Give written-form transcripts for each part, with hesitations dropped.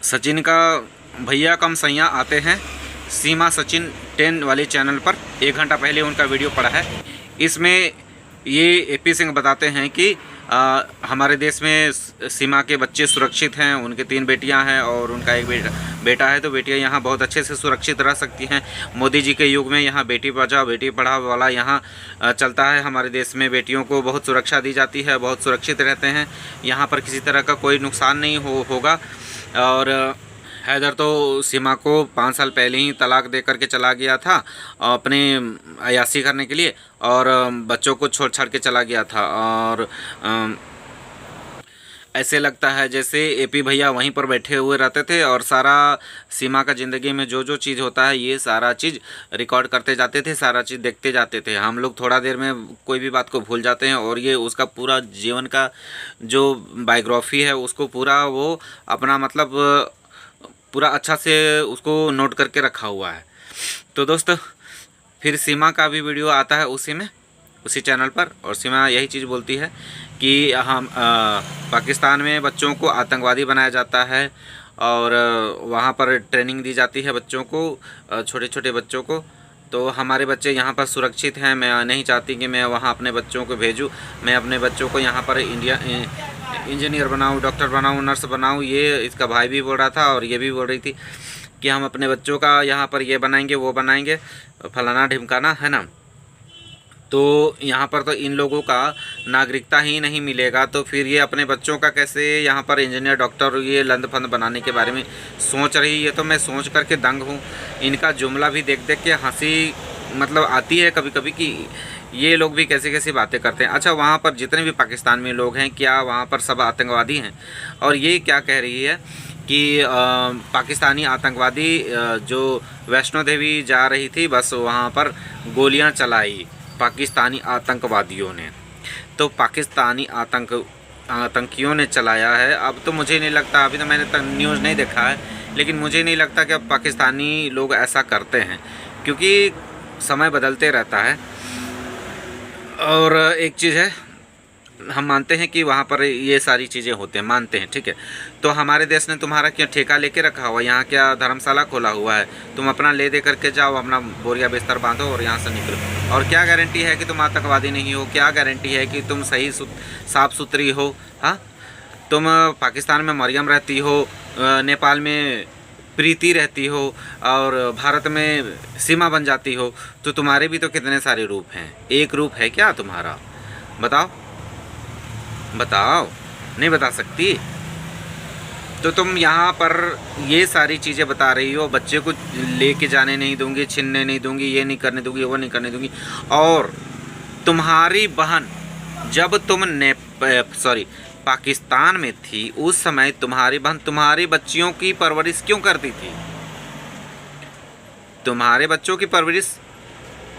सचिन का भैया कम सैया आते हैं सीमा सचिन 10 वाले चैनल पर। 1 घंटा पहले उनका वीडियो पड़ा है। इसमें ये एपी सिंह बताते हैं कि हमारे देश में सीमा के बच्चे सुरक्षित हैं। उनके 3 बेटियां हैं और उनका एक बेटा है। तो बेटियां यहाँ बहुत अच्छे से सुरक्षित रह सकती हैं। मोदी जी के युग में यहाँ बेटी बचाओ बेटी पढ़ाओ वाला यहाँ चलता है। हमारे देश में बेटियों को बहुत सुरक्षा दी जाती है, बहुत सुरक्षित रहते हैं। यहाँ पर किसी तरह का कोई नुकसान नहीं होगा। और हैदर तो सीमा को 5 साल पहले ही तलाक दे करके चला गया था अपने अयाशी करने के लिए, और बच्चों को छोड़ छाड़ के चला गया था। और ऐसे लगता है जैसे एपी भैया वहीं पर बैठे हुए रहते थे और सारा सीमा का ज़िंदगी में जो जो चीज़ होता है ये सारा चीज़ रिकॉर्ड करते जाते थे, सारा चीज़ देखते जाते थे। हम लोग थोड़ा देर में कोई भी बात को भूल जाते हैं और ये उसका पूरा जीवन का जो बायोग्राफी है उसको पूरा वो अपना मतलब पूरा अच्छा से उसको नोट करके रखा हुआ है। तो दोस्त फिर सीमा का भी वीडियो आता है उसी चैनल पर, और सीमा यही चीज़ बोलती है कि हम पाकिस्तान में बच्चों को आतंकवादी बनाया जाता है और वहाँ पर ट्रेनिंग दी जाती है बच्चों को, छोटे छोटे बच्चों को। तो हमारे बच्चे यहाँ पर सुरक्षित हैं। मैं नहीं चाहती कि मैं वहाँ अपने बच्चों को भेजूँ। मैं अपने बच्चों को यहाँ पर इंजीनियर बनाऊँ, डॉक्टर बनाऊँ, नर्स बनाऊँ। ये इसका भाई भी बोल रहा था और ये भी बोल रही थी कि हम अपने बच्चों का यहाँ पर ये बनाएंगे वो बनाएंगे, फलाना ढिमकाना, है ना। तो यहाँ पर तो इन लोगों का नागरिकता ही नहीं मिलेगा, तो फिर ये अपने बच्चों का कैसे यहाँ पर इंजीनियर डॉक्टर ये लंद फंद बनाने के बारे में सोच रही है। तो मैं सोच करके दंग हूँ। इनका जुमला भी देख देख के हंसी मतलब आती है कभी कभी कि ये लोग भी कैसी कैसी बातें करते हैं। अच्छा, वहाँ पर जितने भी पाकिस्तान में लोग हैं क्या वहाँ पर सब आतंकवादी हैं? और ये क्या कह रही है कि पाकिस्तानी आतंकवादी जो वैष्णो देवी जा रही थी बस वहाँ पर गोलियाँ चलाई पाकिस्तानी आतंकवादियों ने। तो पाकिस्तानी आतंकियों ने चलाया है। अब तो मुझे नहीं लगता, अभी तो मैंने न्यूज़ नहीं देखा है, लेकिन मुझे नहीं लगता कि अब पाकिस्तानी लोग ऐसा करते हैं, क्योंकि समय बदलते रहता है। और एक चीज़ है, हम मानते हैं कि वहाँ पर ये सारी चीज़ें होते हैं, मानते हैं, ठीक है। तो हमारे देश ने तुम्हारा क्या ठेका लेके रखा हुआ? यहाँ क्या धर्मशाला खोला हुआ है? तुम अपना ले दे करके जाओ, अपना बोरिया बिस्तर बांधो और यहाँ से निकलो। और क्या गारंटी है कि तुम आतंकवादी नहीं हो? क्या गारंटी है कि तुम सही साफ़ सुथरी हो? हाँ, तुम पाकिस्तान में मरियम रहती हो, नेपाल में प्रीति रहती हो और भारत में सीमा बन जाती हो, तो तुम्हारे भी तो कितने सारे रूप हैं। एक रूप है क्या तुम्हारा? बताओ, नहीं बता सकती? तो तुम यहाँ पर ये सारी चीज़ें बता रही हो, बच्चे को लेके जाने नहीं दूंगी, छीनने नहीं दूंगी, ये नहीं करने दूंगी, वो नहीं करने दूंगी। और तुम्हारी बहन जब तुम पाकिस्तान में थी उस समय तुम्हारी बहन तुम्हारी बच्चियों की परवरिश क्यों करती थी? तुम्हारे बच्चों की परवरिश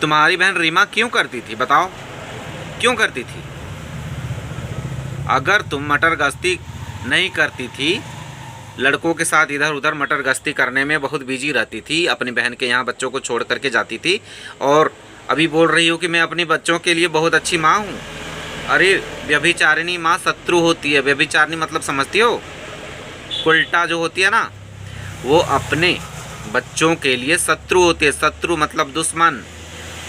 तुम्हारी बहन रीमा क्यों करती थी? बताओ, क्यों करती थी? अगर तुम मटर गश्ती नहीं करती थी, लड़कों के साथ इधर उधर मटर गश्ती करने में बहुत बिजी रहती थी, अपनी बहन के यहाँ बच्चों को छोड़ करके जाती थी, और अभी बोल रही हो कि मैं अपने बच्चों के लिए बहुत अच्छी माँ हूँ। अरे व्यभिचारिणी माँ शत्रु होती है। व्यभिचारिणी मतलब समझती हो? उल्टा जो होती है ना, वो अपने बच्चों के लिए शत्रु होती है। शत्रु मतलब दुश्मन,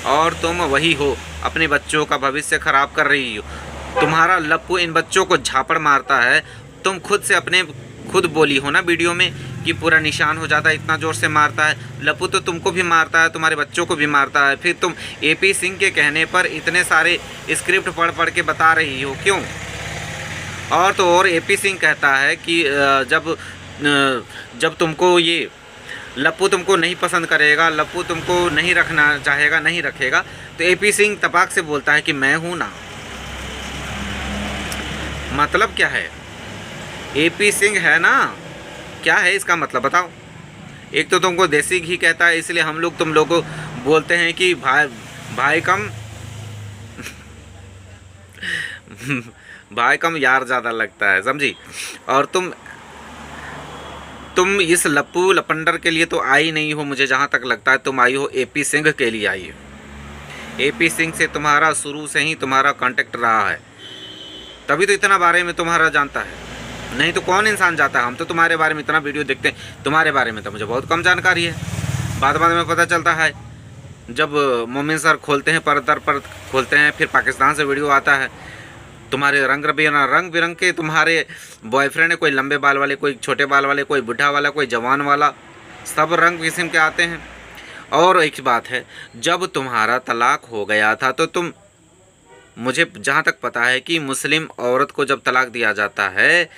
और तुम वही हो, अपने बच्चों का भविष्य खराब कर रही हो। तुम्हारा लप्पू इन बच्चों को झापड़ मारता है। तुम खुद बोली हो ना वीडियो में कि पूरा निशान हो जाता है, इतना ज़ोर से मारता है। लप्पू तो तुमको भी मारता है, तुम्हारे बच्चों को भी मारता है। फिर तुम एपी सिंह के कहने पर इतने सारे स्क्रिप्ट पढ़ के बता रही हो, क्यों? और तो और एपी सिंह कहता है कि जब तुमको ये लप्पू तुमको नहीं पसंद करेगा, लप्पू तुमको नहीं रखना चाहेगा, नहीं रखेगा, तो एपी सिंह तपाक से बोलता है कि मैं हूँ ना। मतलब क्या है? एपी सिंह है ना, क्या है इसका मतलब बताओ? एक तो तुमको देसी घी कहता है, इसलिए हम लोग तुम लोगों को बोलते हैं कि भाई कम भाई कम यार ज़्यादा लगता है, समझी? और तुम इस लप्पू लपंडर के लिए तो आई नहीं हो, मुझे जहाँ तक लगता है तुम आई हो एपी सिंह के लिए आई हो। एपी सिंह से तुम्हारा शुरू से ही तुम्हारा कांटेक्ट रहा है, तभी तो इतना बारे में तुम्हारा जानता है। नहीं तो कौन इंसान जाता है। हम तो तुम्हारे बारे में इतना वीडियो देखते हैं, तुम्हारे बारे में तो मुझे बहुत कम जानकारी है। बाद बाद में पता चलता है जब मोमिन सर खोलते हैं, पर्दा पर खोलते हैं, फिर पाकिस्तान से वीडियो आता है, तुम्हारे रंग बिरंग के तुम्हारे बॉयफ्रेंड है, कोई लंबे बाल वाले, कोई छोटे बाल वाले, कोई बुढ़ा वाला, कोई जवान वाला, सब रंग किस्म के आते हैं। और एक बात है, जब तुम्हारा तलाक हो गया था तो तुम, मुझे जहाँ तक पता है कि मुस्लिम औरत को जब तलाक दिया जाता है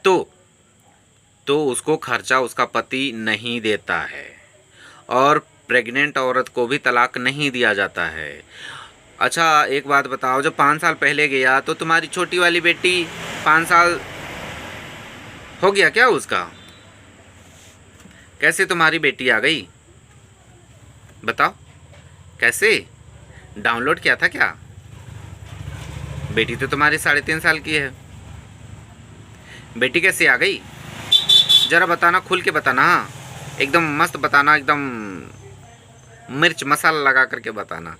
तो उसको खर्चा उसका पति नहीं देता है, और प्रेग्नेंट औरत को भी तलाक नहीं दिया जाता है। अच्छा एक बात बताओ, जब 5 साल पहले गया तो तुम्हारी छोटी वाली बेटी 5 साल हो गया क्या उसका? कैसे तुम्हारी बेटी आ गई बताओ? कैसे डाउनलोड किया था क्या? बेटी तो तुम्हारी 3.5 साल की है, बेटी कैसे आ गई? ज़रा बताना, खुल के बताना, एकदम मस्त बताना, एकदम मिर्च मसाला लगा करके बताना।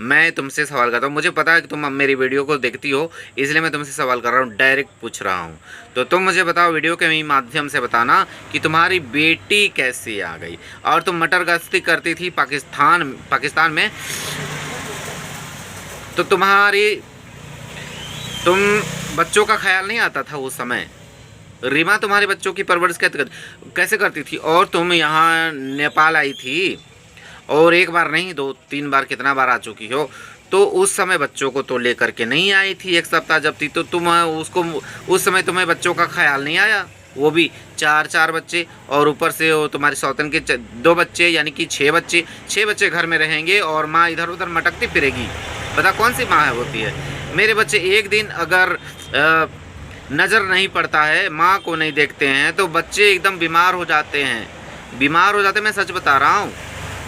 मैं तुमसे सवाल करता हूँ, मुझे पता है कि तुम मेरी वीडियो को देखती हो, इसलिए मैं तुमसे सवाल कर रहा हूँ, डायरेक्ट पूछ रहा हूँ। तो तुम मुझे बताओ, वीडियो के माध्यम से बताना कि तुम्हारी बेटी कैसे आ गई। और तुम मटर गश्ती करती थी पाकिस्तान में, तो तुम बच्चों का ख्याल नहीं आता था उस समय? रीमा तुम्हारे बच्चों की परवरिश कैसे करती थी? और तुम यहाँ नेपाल आई थी, और एक बार नहीं 2-3 बार, कितना बार आ चुकी हो, तो उस समय बच्चों को तो लेकर के नहीं आई थी। 1 सप्ताह जब थी तो तुम उस समय तुम्हें बच्चों का ख्याल नहीं आया, वो भी 4 बच्चे, और ऊपर से वो तुम्हारे सौतन के 2 बच्चे, यानी कि 6 बच्चे घर में रहेंगे, और माँ इधर उधर मटकती फिरेगी। बता कौन सी माँ होती है? मेरे बच्चे एक दिन अगर नज़र नहीं पड़ता है, माँ को नहीं देखते हैं, तो बच्चे एकदम बीमार हो जाते हैं, मैं सच बता रहा हूँ,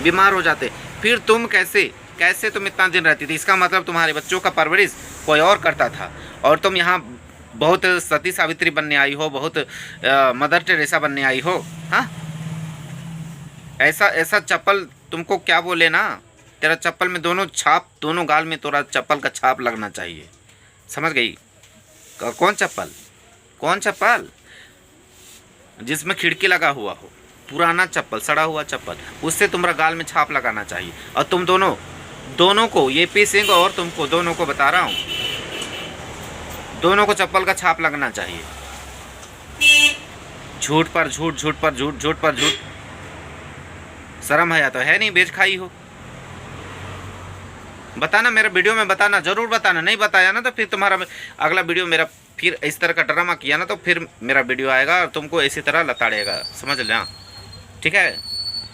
बीमार हो जाते। फिर तुम कैसे तुम इतना दिन रहती थी? इसका मतलब तुम्हारे बच्चों का परवरिश कोई और करता था, और तुम यहाँ बहुत सती सावित्री बनने आई हो, बहुत मदर टेरेसा बनने आई हो। हाँ, ऐसा चप्पल तुमको क्या बोले ना, तेरा चप्पल में दोनों गाल में तेरा चप्पल का छाप लगना चाहिए, समझ गई? कौन चप्पल? जिसमें खिड़की लगा हुआ हो, पुराना चप्पल, सड़ा हुआ चप्पल, उससे तुम्हारा गाल में छाप लगाना चाहिए। और तुम दोनों को, ये पी सिंह और तुमको दोनों को बता रहा हूँ, दोनों को चप्पल का छाप लगना चाहिए। झूठ पर झूठ, शर्म है या तो है नहीं, बेच खाई हो। बताना मेरे वीडियो में, बताना, ज़रूर बताना। नहीं बताया ना तो फिर तुम्हारा अगला वीडियो मेरा, फिर इस तरह का ड्रामा किया ना तो फिर मेरा वीडियो आएगा और तुमको इसी तरह लताड़ेगा, समझ लेना, ठीक है?